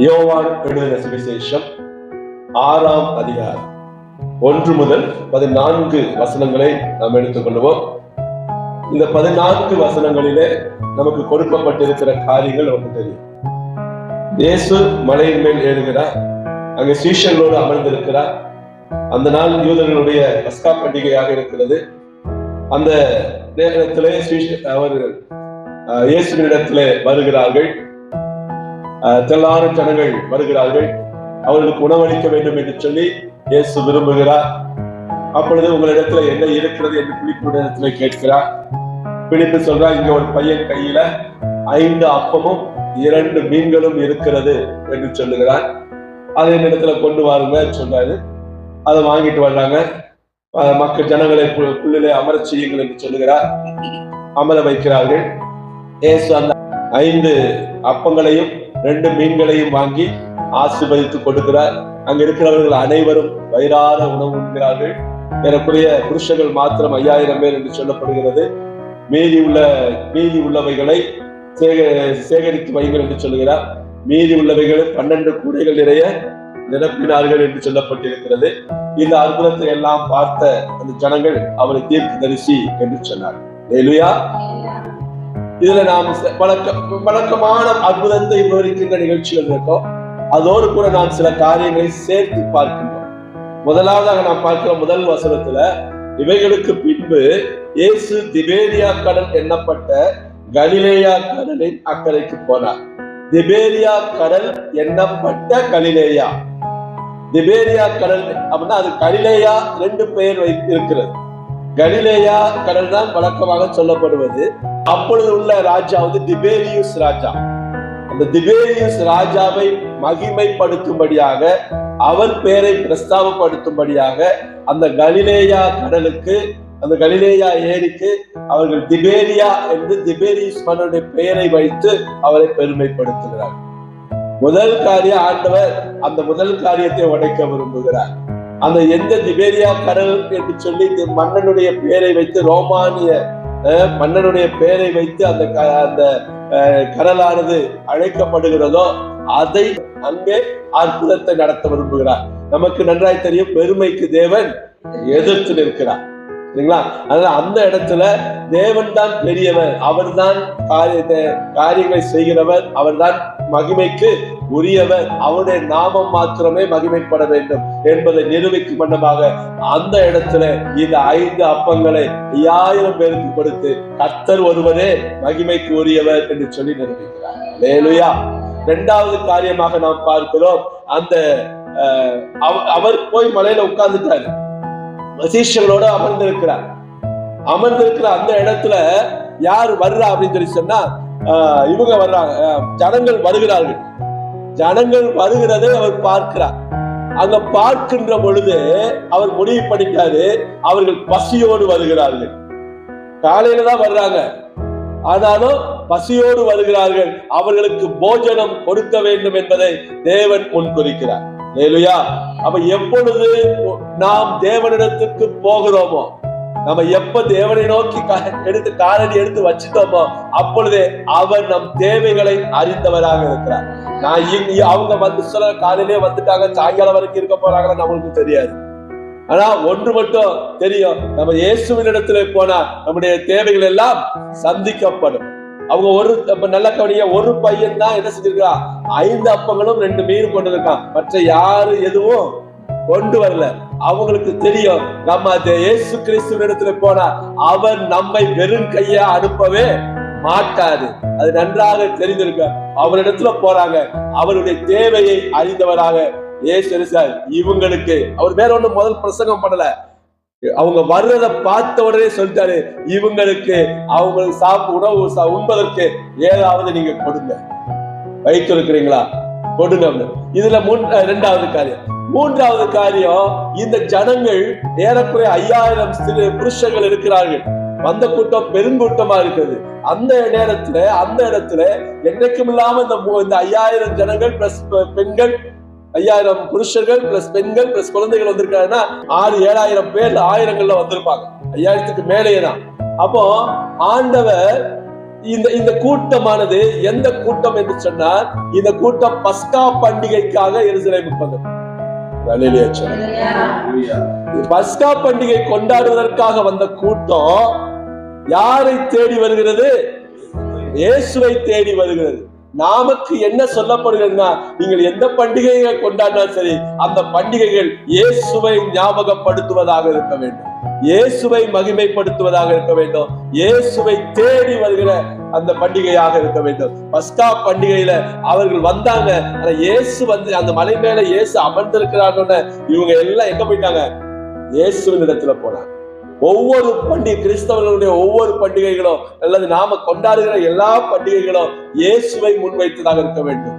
யோவான் எழுதின சுவிசேஷம் 6ஆம் அதிகாரம் 1 முதல் 14 வசனங்களை நாம் எடுத்துக்கொள்வோம். இந்த 14 வசனங்களிலே நமக்கு கொடுக்கப்பட்டிருக்கிற காரியங்கள் நமக்கு தெரியும். இயேசு மலையின் மேல் ஏறுகிறார், அங்கே சீஷர்களோடு அமர்ந்திருக்கிறார். அந்த நாள் யூதர்களுடைய பஸ்கா பண்டிகையாக இருக்கிறது. அந்த நேரத்திலே அவர்கள் இயேசுவினிடத்திலே வருகிறார்கள். திரளான ஜனங்கள் வருகிறார்கள். அவர்களுக்கு உணவளிக்க வேண்டும் என்று சொல்லி இயேசு விரும்புகிறார். அப்பொழுது உங்களிடத்துல என்ன இருக்கிறது என்று பிலிப்புடைய கேட்கிறார். பிலிப்பு சொல்றா, இங்க ஒரு பையன் கையில 5 அப்பமும் 2 மீன்களும் இருக்கிறது என்று சொல்லுகிறார். அதை என்னிடத்துல கொண்டு வாருங்க சொல்றாரு. அதை வாங்கிட்டு வர்றாங்க. மக்கள் ஜனங்களை புள்ளிலே அமர செய்யுங்கள் என்று சொல்லுகிறார். அமர வைக்கிறார்கள். இயேசு அந்த 5 அப்பங்களையும் 2 மீன்களையும் வாங்கி ஆசீர்வதித்து கொடுக்கிறார். அங்க இருக்கிறவர்கள் அனைவரும் வயிறார உணவு உண்கிறார்கள். ஏறக்குறைய புருஷர்கள் மாத்திரம் 5000 பேர் என்று சொல்லப்படுகிறது. மீதி உள்ளவைகளை சேகரித்து வைங்கள் என்று சொல்லுகிறார். மீதி உள்ளவைகளை 12 கூடைகள் நிறைய நிரப்பினார்கள் என்று சொல்லப்பட்டிருக்கிறது. இந்த அற்புதத்தை எல்லாம் பார்த்த அந்த ஜனங்கள் அவரை தீர்க்கதரிசி என்று சொன்னார். ஹல்லேலூயா. இதுல நாம் வழக்கமான அற்புதத்தை விவரிக்கின்ற நிகழ்ச்சிகள் இருக்கும். அதோடு கூட நான் சில காரியங்களை சேர்த்து பார்க்கின்றோம். முதலாவதாக நாம் பார்க்கிற முதல் வசனத்துல, இவைகளுக்கு பின்பு இயேசு திபேரியா கடல் எண்ணப்பட்ட கலிலேயா கடலின் அக்கறைக்கு போனார். திபேரியா கடல் எண்ணப்பட்ட கலிலேயா. திபேரியா கடல் அப்படின்னா அது கலிலேயா 2 பெயர் இருக்கிறது. கலிலேயா கடல் தான் வழக்கமாக சொல்லப்படுவது. அப்பொழுது உள்ள ராஜா திபேரியுஸ் ராஜா. அந்த திபேரியுஸ் ராஜாவை மகிமைப்படுத்தும்படியாக, அவர் பெயரை பிரஸ்தாபப்படுத்தும்படியாக அந்த கலிலேயா கடலுக்கு, அந்த கலிலேயா ஏரிக்கு அவர்கள் திபேரியா என்று திபேரியுஸ் மன்னனுடைய பெயரை வைத்து அவரை பெருமைப்படுத்துகிறார். முதல் காரியம், ஆண்டவர் அந்த முதல் காரியத்தை உடைக்க விரும்புகிறார். அந்த எந்த திபேரியா கடல் என்று சொல்லி மன்னனுடைய பெயரை வைத்து, ரோமானிய மன்னனுடைய பெயரை வைத்து அந்த கடலானது அழைக்கப்படுகிறதோ அதை அங்கே அற்புதத்தை நடத்த விரும்புகிறார். நமக்கு நன்றாய் தெரியும், பெருமைக்கு தேவன் எதிர்த்து நிற்கிறார். சரிங்களா? அதனால அந்த இடத்துல தேவன் தான் பெரியவர், அவர் தான் காரியங்களை செய்கிறவர், அவர் தான் மகிமைக்கு உரியவர், அவருடைய நாமம் மாத்திரமே மகிமைப்பட வேண்டும் என்பதை நிரூபிக்கும் வண்ணமாக அந்த இடத்துல இந்த 5 அப்பங்களை 5000 பேருக்கு கொடுத்து கர்த்தர் ஒருவரே மகிமைக்கு உரியவர் என்று சொல்லி நிரூபிக்கிறார். ஹல்லேலூயா. 2வது காரியமாக நாம் பார்க்கிறோம், அந்த அவர் போய் மலையில உட்கார்ந்துட்டாரு, சீஷர்களோட அமர்ந்திருக்கிறார். அந்த இடத்துல யார் வர்றா அப்படின்னு சொல்லி சொன்னா, இவங்க வர்றாங்க, ஜனங்கள் வருகிறார்கள். ஜனங்கள் வருகிறதை அவர் பார்க்கிறார். அங்க பார்க்கின்ற பொழுது அவர் முடிவு பண்ணிட்டாரு, அவர்கள் பசியோடு வருகிறார்கள். காலையில தான் வர்றாங்க, ஆனாலும் பசியோடு வருகிறார்கள். அவர்களுக்கு போஜனம் கொடுக்க வேண்டும் என்பதை தேவன் முன்குறிக்கிறார். ஹல்லேலூயா. அப்ப எப்பொழுது நாம் தேவனிடத்துக்கு போகிறோமோ, நம்ம எப்ப தேவனை நோக்கி காலடி எடுத்து வச்சுட்டோமோ, அப்பொழுதே அவர் நம் தேவைகளை அறிந்தவராக இருக்கிறார். அவங்க சில காலையிலே வந்துட்டாங்க, சாயங்காலம் வரைக்கும் இருக்க போறாங்கன்னு நம்மளுக்கு தெரியாது. ஆனா ஒன்று மட்டும் தெரியும், நம்ம இயேசுவின் இடத்துல போனா நம்முடைய தேவைகள் எல்லாம் சந்திக்கப்படும். அவங்க நல்ல கவனிய, ஒரு பையன் தான் என்ன செஞ்சிருக்கான், 5 அப்பங்களும் 2 மீன் கொண்டு இருக்கான். மற்ற யாரு எதுவும் கொண்டு வரல. அவங்களுக்கு தெரியும், நம்ம இயேசு கிறிஸ்துவின் இடத்துல போனா அவர் நம்மை வெறும் கையா அனுப்பவே மாட்டாரு. அது நன்றாக தெரிஞ்சிருக்க. அவரிடத்துல போறாங்க, அவருடைய தேவையை அறிந்தவராக இயேசு இவங்களுக்கு, அவர் வேற ஒண்ணு முதல் பிரசங்கம் பண்ணல, அவங்க வர்றதை பார்த்த உடனே சொல்லிட்டாரு, இவங்களுக்கு அவங்களுக்கு உணவு உண்பதற்கு ஏதாவது நீங்க கொடுங்க, வைத்து இருக்கிறீங்களா கொடுங்க. இதுல 2வது காரியம். 3வது காரியம், இந்த ஜனங்கள் ஏறக்குறைய 5000 புருஷர்கள் இருக்கிறார்கள். வந்த கூட்டம் பெருங்கூட்டமா இருக்குது. அந்த இடத்துல என்னைக்கும் இல்லாம இந்த 5000 ஜனங்கள் பிளஸ் பெண்கள், 5000 புருஷர்கள் பிளஸ் பெண்கள் பிளஸ் குழந்தைகள் வந்திருக்காங்கன்னா 6-7000 பேர் 1000கள்ல வந்திருப்பாங்க. 5000க்கு மேலேயே தான். அப்போ ஆண்டவர் இந்த கூட்டமானது எந்த கூட்டம் என்று சொன்னால், இந்த கூட்டம் பஸ்கா பண்டிகைக்காக எருசலேமுக்கு வந்தது. பஸ்கா பண்டிகை கொண்டாடுவதற்காக வந்த கூட்டம் யாரை தேடி வருகிறது? இயேசுவை தேடி வருகிறது. நமக்கு என்ன சொல்லப்படுகிறதுனா, நீங்கள் எந்த பண்டிகையை கொண்டாடினாலும் சரி, அந்த பண்டிகைகள் இயேசுவை ஞாபகப்படுத்துவதாக இருக்க வேண்டும், இயேசுவை மகிமைப்படுத்துவதாக இருக்க வேண்டும், இயேசுவை தேடி வருகிற அந்த பண்டிகையாக இருக்க வேண்டும். பஸ்கா பண்டிகையில அவர்கள் வந்தாங்க. இயேசு வந்து அந்த மலை மேல இயேசு அமர்ந்திருக்கிறாங்க. இவங்க எல்லாம் எங்க போயிட்டாங்க? இயேசுவின் இடத்துல போனாங்க. ஒவ்வொரு பண்டிகை, கிறிஸ்தவர்களுடைய ஒவ்வொரு பண்டிகைகளும் அல்லது நாம கொண்டாடுகிற எல்லா பண்டிகைகளும் இயேசுவை முன்வைத்ததாக இருக்க வேண்டும்.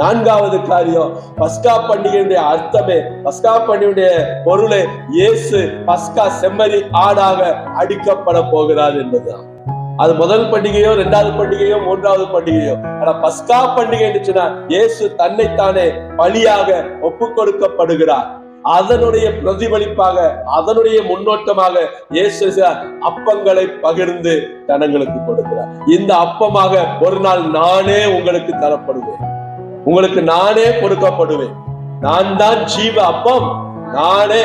நான்காவது காரியம், பஸ்கா பண்டிகையுடைய அர்த்தமே, பஸ்கா பண்டிகையுடைய பொருளை இயேசு பஸ்கா செம்மறி ஆடாக அடிக்கப்பட போகிறார் என்பதுதான். அது முதல் பண்டிகையோ, இரண்டாவது பண்டிகையோ, மூன்றாவது பண்டிகையோ, ஆனா பஸ்கா பண்டிகை என்று சொன்னா இயேசு தன்னைத்தானே பலியாக ஒப்பு கொடுக்கப்படுகிறார். அதனுடைய பிரதிபலிப்பாக, அதனுடைய முன்னோட்டமாக இயேசு அப்பங்களை பகிர்ந்து ஜனங்களுக்கு கொடுக்கிறார். இந்த அப்பமாக ஒரு நாள் நானே உங்களுக்கு தரப்படுவேன், உங்களுக்கு நானே கொடுக்கப்படுவேன், நான் தான் ஜீவ அப்பம் நானே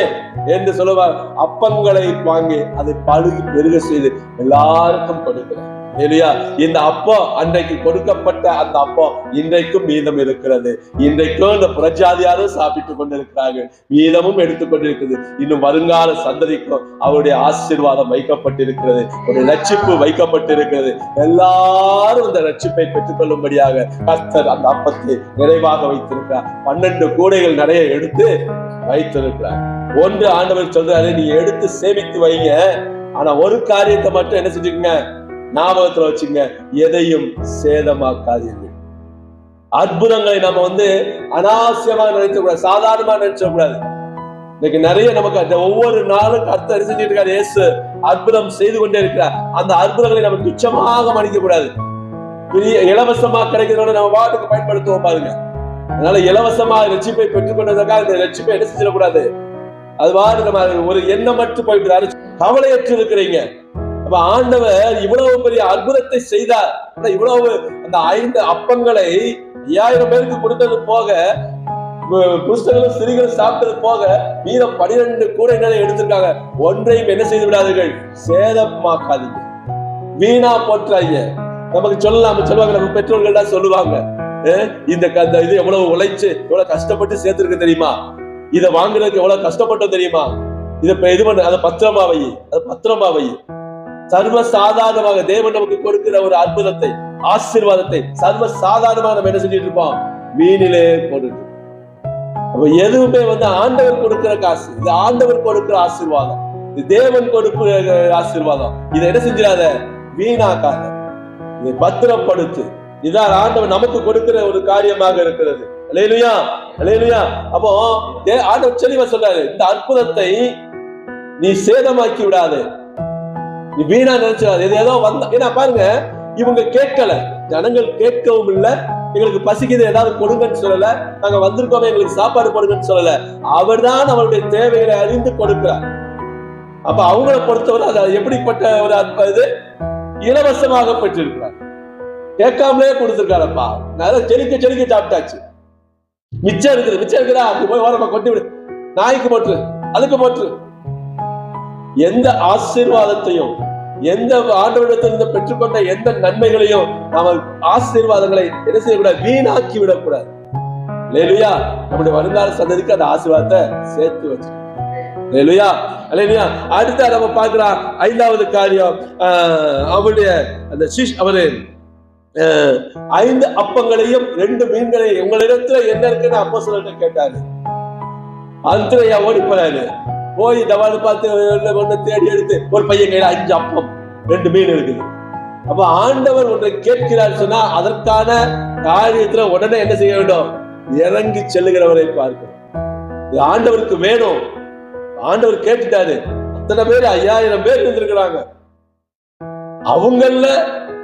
என்று சொல்லுவார். அப்பங்களை வாங்கி அதை பழுகி பெருக செய்து எல்லாருக்கும் கொடுக்கிறார். இல்லையா? இந்த அப்பம் அன்றைக்கு கொடுக்கப்பட்ட அந்த அப்பம் இன்றைக்கும் மீதம் இருக்கிறது. இன்றைக்கும் இந்த புறஜாதியாரும் சாப்பிட்டுக் கொண்டிருக்கிறார்கள், மீதமும் எடுத்துக்கொண்டிருக்கிறது. இன்னும் வருங்கால சந்ததிக்கும் அவருடைய ஆசீர்வாதம் வைக்கப்பட்டிருக்கிறது, ஒரு ரட்சிப்பு வைக்கப்பட்டிருக்கிறது. எல்லாரும் இந்த ரட்சிப்பை பெற்றுக் கொள்ளும்படியாக கர்த்தர் அந்த அப்பத்தை நிறைவாக வைத்திருக்கிறார். 12 கூடைகள் நிறைய எடுத்து வைத்திருக்கிறார். ஒன்று ஆண்டவர் சொல்றாரு, நீ எடுத்து சேமித்து வைங்க, ஆனா ஒரு காரியத்தை மட்டும் என்ன செஞ்சுக்கங்க, ஞாபகத்துல வச்சுங்க, எதையும் சேதமாக்காதீர்கள். அற்புதங்களை நம்ம அனாவசியமா நினைச்சக்கூடாது, சாதாரணமா நினைச்சக்கூடாது. இன்னைக்கு நிறைய நமக்கு ஒவ்வொரு நாளும் கர்த்தர் செஞ்சுட்டு இருக்காரு, இயேசு அற்புதம் செய்து கொண்டே இருக்கிறார். அந்த அற்புதங்களை நம்ம துச்சமாக மதிக்க கூடாது. இலவசமா கிடைக்கிறத நம்ம வாட்டுக்கு பயன்படுத்துவோம் பாருங்க. அதனால இலவசமா ரட்சிப்பை பெற்றுக்கொண்டதற்காக இந்த ரட்சிப்பை என்ன செஞ்சிடக்கூடாது, அது வாடு நம்ம ஒரு எண்ணம் மட்டும் போயிட்டு கவலையற்று இருக்கிறீங்க. அப்ப ஆண்டவர் இவ்வளவு பெரிய அற்புதத்தை செய்தார். இவ்வளவு அந்த 5 அப்பங்களை 5000 பேருக்கு கொடுத்தது போக, புருஷர்களும் ஸ்திரீகளும் சாப்பிட்டது போக, மீதம் 12 கூடைகளை எடுத்திருக்காங்க. ஒன்றையும் என்ன செய்து விடாதீர்கள், சேதமாக்காதீங்க, வீணா போற்றாங்க. நமக்கு சொல்லுவாங்க, நம்ம பெற்றோர்கள் தான் சொல்லுவாங்க, இந்த இது எவ்வளவு உழைச்சு எவ்வளவு கஷ்டப்பட்டு சேர்த்திருக்கு தெரியுமா, இதை வாங்குறதுக்கு எவ்வளவு கஷ்டப்பட்டோம் தெரியுமா, இதை இது பண்ண, அதை பத்திரமா வை, அது பத்திரமா வை. சர்வ சாதாரணமாக தேவன் நமக்கு கொடுக்கிற ஒரு அற்புதத்தை, ஆசீர்வாதத்தை சர்வ சாதாரணமாக நம்ம என்ன செஞ்சுட்டு இருப்போம், மீனிலே போட்டுட்டு. அப்ப எதுவுமே ஆண்டவர் கொடுக்கிற காசு, இது ஆண்டவர் கொடுக்கிற ஆசீர்வாதம், இது தேவன் கொடுக்கிற ஆசீர்வாதம். இதை என்ன செஞ்சிடாத, வீணாக்காத, இதை பத்திரப்படுத்து. இதான் ஆண்டவர் நமக்கு கொடுக்கிற ஒரு காரியமாக இருக்கிறது. அல்லேலூயா, அல்லேலூயா. அப்போ ஆண்டவர் தெளிவா சொல்றாரு, இந்த அற்புதத்தை நீ சேதமாக்கி விடாது, நீ வீணா நினைச்சாது. ஏதோ ஏன்னா பாருங்க, இவங்க கேட்கல, ஜனங்கள் கேட்கவும் இல்லை, எங்களுக்கு பசிக்குது ஏதாவது கொடுங்கன்னு சொல்லல, நாங்க வந்திருக்கோமே எங்களுக்கு சாப்பாடு கொடுங்கன்னு சொல்லல. அவர் தான் அவருடைய தேவைகளை அறிந்து கொடுக்கிறார். அப்ப அவங்கள பொறுத்தவரை அது எப்படிப்பட்ட ஒரு இது, இலவசமாக பெற்றிருக்கிறார், கேட்காமலே கொடுத்திருக்காரப்பா. நான் செடிக்க செடிக்க சாப்பிட்டாச்சு, மிச்சம் இருக்குது, மிச்சம் இருக்குதா, அங்க போய் ஓரமா கொட்டி விடு, நாய்க்கு போட்டு, அதுக்கு போட்டு. எந்த ஆசீர்வாதத்தையும், எந்த ஆண்டவரிடத்திலிருந்து பெற்றுக்கொண்ட எந்த நன்மைகளையும் நாம ஆசீர்வாதங்களை என்ன செய்யக்கூடாது, வீணாக்கி விடக்கூடாது. அல்லேலூயா. நம்முடைய வருங்கால சந்ததிக்கு அந்த ஆசீர்வாதத்தை சேர்த்து வச்சு. அல்லேலூயா, அல்லேலூயா. அடுத்து நம்ம பார்க்கலாம் 5வது காரியம், அவருடைய அந்த அவரு 5 அப்பங்களையும் 2 மீன்களையும் உங்களிடத்துல என்ன இருக்குன்னு அப்போஸ்தலர்கிட்ட கேட்டாரு. அந்திரேயா ஓடி போறாரு, போய் தவால் பார்த்து தேடி எடுத்து ஒரு பையன் கையில 5 அப்பம் 2 மீன் இருக்குது. அப்ப ஆண்டவர் ஒன்றை கேட்கிறார் சொன்னா அதற்கான காரியத்துல உடனே என்ன செய்ய வேண்டும், இறங்கி செல்லுகிறவரை பார்க்கணும். இது ஆண்டவருக்கு வேணும். ஆண்டவர் கேட்டுட்டாரு. அத்தனை பேர் 5000 பேர் இருந்திருக்கிறாங்க. அவங்கள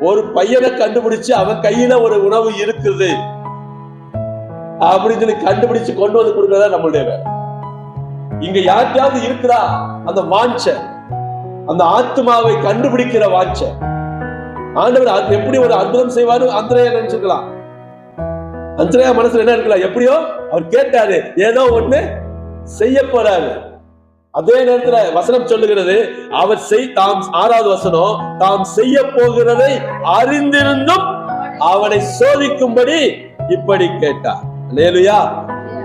ஒரு பையனை கண்டுபிடிச்சு அவன் கையில ஒரு உணவு இருக்குது அப்படின்னு சொல்லி கண்டுபிடிச்சு கொண்டு வந்து கொடுக்கறதா நம்மளுடைய வேலை. இங்க யாருக்காவது இருக்குதா அந்த வாஞ்சை, அந்த ஆத்மாவை கண்டுபிடிக்கிற வாஞ்சை? ஆண்டவர் எப்படி ஒரு அற்புதம் செய்வாரு அந்திரேயா நினைச்சிருக்கலாம். அந்திரேயா மனசுல என்ன இருக்கலாம், எப்படியோ அவர் கேட்டாரு, ஏதோ ஒண்ணு செய்ய போறாரு. அதே நேரத்துல வசனம் சொல்லுகிறது, அவர் தாம் 6வது வசனம், தாம் செய்ய போகிறதை அறிந்திருந்தும் அவனை சோதிக்கும்படி இப்படி கேட்டார். அல்லேலூயா.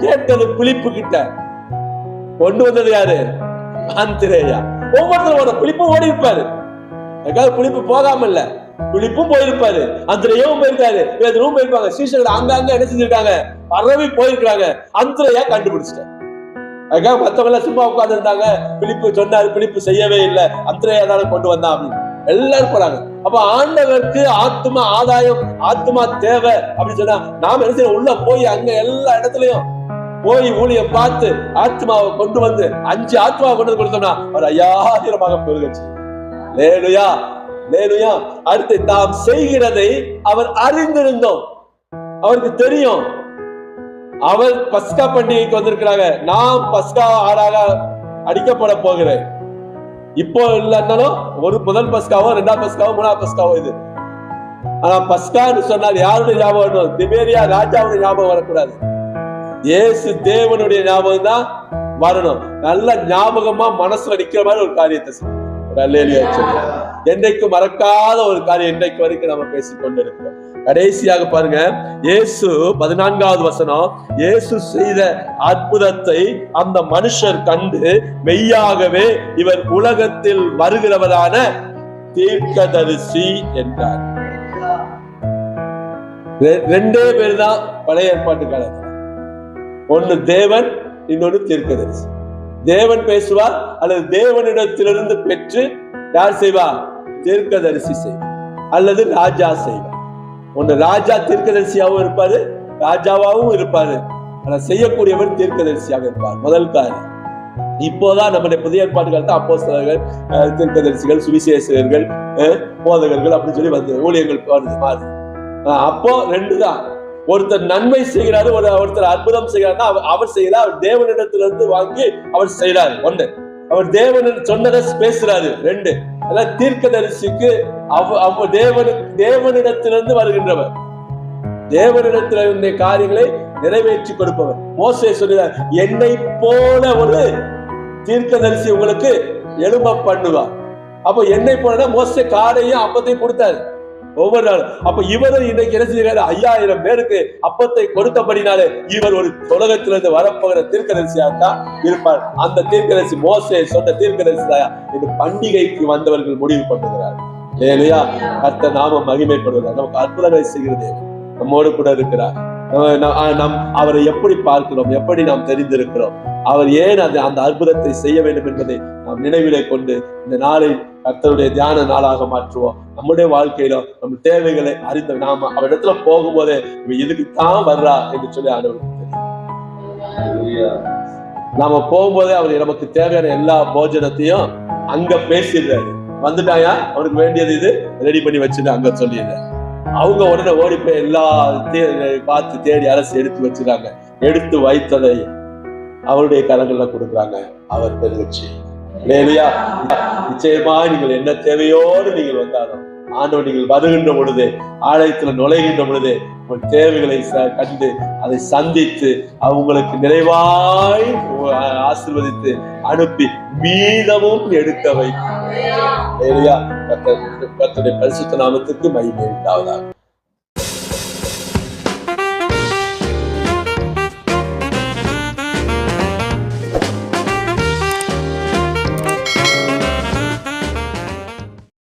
கேட்டது பிலிப்பு கிட்ட, கொண்டு வந்தது யாரு? அந்திரேயா. ஒவ்வொருத்தரோட பிலிப்பும் ஓடி இருப்பாரு. பிலிப்பு போகாம இல்ல, பிலிப்பும் போயிருப்பாரு, அந்திரேயாவும் போயிருக்காரு, பேதுருவும் போயிருப்பாங்க. சீஷர்கள் அங்க என்ன செஞ்சிருக்காங்க, பரவி போயிருக்காங்க. அந்திரேயா கண்டுபிடிச்சிட்டாரு. அதுக்காக மத்தவங்க எல்லாம் சும்மா உட்கார்ந்து இருந்தாங்க. பிலிப்பு சொன்னாரு, பிலிப்பு செய்யவே இல்லை, அந்திரேயா தானே கொண்டு வந்தான் அப்படின்னு எல்லாரும் போறாங்க. அப்ப ஆண்டவருக்கு ஆத்மா ஆதாயம், ஆத்மா தேவை அப்படின்னு சொன்னா நாம என்ன செய்யணும், உள்ள போய் அங்க எல்லா இடத்துலயும் போய் ஊழியம் பார்த்து ஆத்மாவை கொண்டு வந்து 5 ஆத்மாவை கொண்டு வந்து கொடுத்தோம்னா ஒரு 5000 பெருகச்சு. லேலுயா லேலுயா. அடுத்து, தாம் செய்கிறதை அவர் அறிந்திருந்தோம். அவருக்கு தெரியும், அவர் பஸ்கா பண்டிகைக்கு வந்திருக்கிறாங்க, நான் பஸ்கா ஆடாக அடிக்கப்பட போகிறேன். இப்போ இல்லைன்னாலும் ஒரு முதல் பஸ்காவோ 2வது பஸ்காவோ 3வது பஸ்காவோ இது. ஆனா பஸ்கான்னு சொன்னால் யாருடைய ஞாபகம் வரணும்? திபேரியா ராஜாவுடைய ஞாபகம் வரக்கூடாது. இயேசு தேவனுடைய ஞாபகம் தான் வரணும். நல்ல ஞாபகமா மனசுல நிக்கிற மாதிரி ஒரு காரியத்தை செய்யும். என்றைக்கு மறக்காத ஒரு காரியம் இன்றைக்கு வரைக்கும் நம்ம பேசிக் கொண்டிருக்கிறோம். கடைசியாக பாருங்க, இயேசு 14வது வசனம், இயேசு செய்த அற்புதத்தை அந்த மனுஷர் கண்டு மெய்யாகவே இவர் உலகத்தில் வருகிறவரான தீர்க்கதரிசி என்றார். 2 பேர் தான் பழைய ஏற்பாட்டு காலத்தில். ஒன்னு தேவன், இன்னொன்னு தீர்க்கதரிசி. தேவன் பேசுவார் அல்லது தேவனிடத்திலிருந்து பெற்று யார் செய்வார்? தீர்க்கதரிசி செய்வார் அல்லது ராஜா செய்வார். ஒன்னு ராஜா தீர்க்கதரிசியாகவும் இருப்பாரு, ராஜாவாகவும் இருப்பாரு. ஆனா செய்யக்கூடியவர் தீர்க்கதரிசியாக இருப்பார். முதல் காரியம். இப்போதான் நம்முடைய புதிய ஏற்பாட்டு காலத்தில் அப்போஸ்தலர்கள், தீர்க்கதரிசிகள், சுவிசேஷகர்கள், போதகர்கள் அப்படின்னு சொல்லி வந்து ஊழியர்கள் வருது மாறுது. அப்போ 2 தான். ஒருத்தர் நன்மை செய்கிறாரு, ஒருத்தர் அற்புதம் செய்கிறாருன்னா அவர் செய்யறார், அவர் தேவனிடத்திலிருந்து வாங்கி அவர் செய்யறாரு. 1, அவர் தேவன் சொன்னதை பேசுறாரு. 2, தீர்க்கதரிசிக்கு தேவனிடத்திலிருந்து வருகின்றவர், தேவனிடத்திலிருந்த காரியங்களை நிறைவேற்றி கொடுப்பவர். மோசே சொல்கிறார், என்னை போல ஒரு தீர்க்கதரிசி உங்களுக்கு எழும்ப பண்ணுவார். அப்ப என்னை போல மோசே காடையும் அப்பத்தையும் கொடுத்தாரு ஒவ்வொரு நாளும். அப்ப இவரும் இன்னைக்கு என்ன செய்யறாரு? 5000 பேருக்கு அப்பத்தை கொடுத்தபடினாலே இவர் ஒரு உலகத்திலிருந்து வரப்போகிற தீர்க்கதரிசியாகத்தான் இருப்பார். அந்த தீர்க்கதரிசி மோசே சொன்ன தீர்க்கதரிசியா இந்த பண்டிகைக்கு வந்தவர்கள் முடிவு பண்ணுகிறார். இல்லையா? கர்த்தர் நாம மகிமைப்படுகிறார். நமக்கு அற்புதங்களை செய்கிறது நம்மோடு கூட இருக்கிறார். நம் அவரை எப்படி பார்க்கிறோம், எப்படி நாம் தெரிந்திருக்கிறோம், அவர் ஏன் அந்த அற்புதத்தை செய்ய வேண்டும் என்பதை நாம் நினைவிலே கொண்டு இந்த நாளை கர்த்தருடைய தியான நாளாக மாற்றுவோம். நம்முடைய வாழ்க்கையில நம்ம தேவைகளை அறிந்த நாம அவரிடத்துல போகும்போதே இதுக்கு தான் வர்றா என்று சொல்லி ஆண்டவருக்கு தெரியும். நாம போகும்போதே அவர் நமக்கு தேவையான எல்லா போஜனத்தையும் அங்க பேசிடுறாரு. வந்துட்டாயா, அவனுக்கு வேண்டியது இது ரெடி பண்ணி வச்சுட்டு அங்க சொல்லிடுறாரு. அவங்க உடனே ஓடி போய் எல்லா பார்த்து தேடி அரசு எடுத்து வச்சிருக்காங்க. எடுத்து வைத்ததை அவருடைய கரங்கள்ல கொடுக்குறாங்க. அவர் பெருகச்சி. நிச்சயமா நீங்கள் என்ன தேவையோடு நீங்கள் வந்தாலும் ஆண்டவர் நீங்கள் வருகின்ற பொழுது, ஆலயத்துல நுழைகின்ற பொழுது உங்கள் தேவைகளை கண்டு அதை சந்தித்து அவங்களுக்கு நிறைவாய் ஆசீர்வதித்து அனுப்பி மீதமும் எடுக்க வைத்து கர்த்தருடைய பரிசுத்த நாமத்துக்கு மகிமை உண்டாவதாக.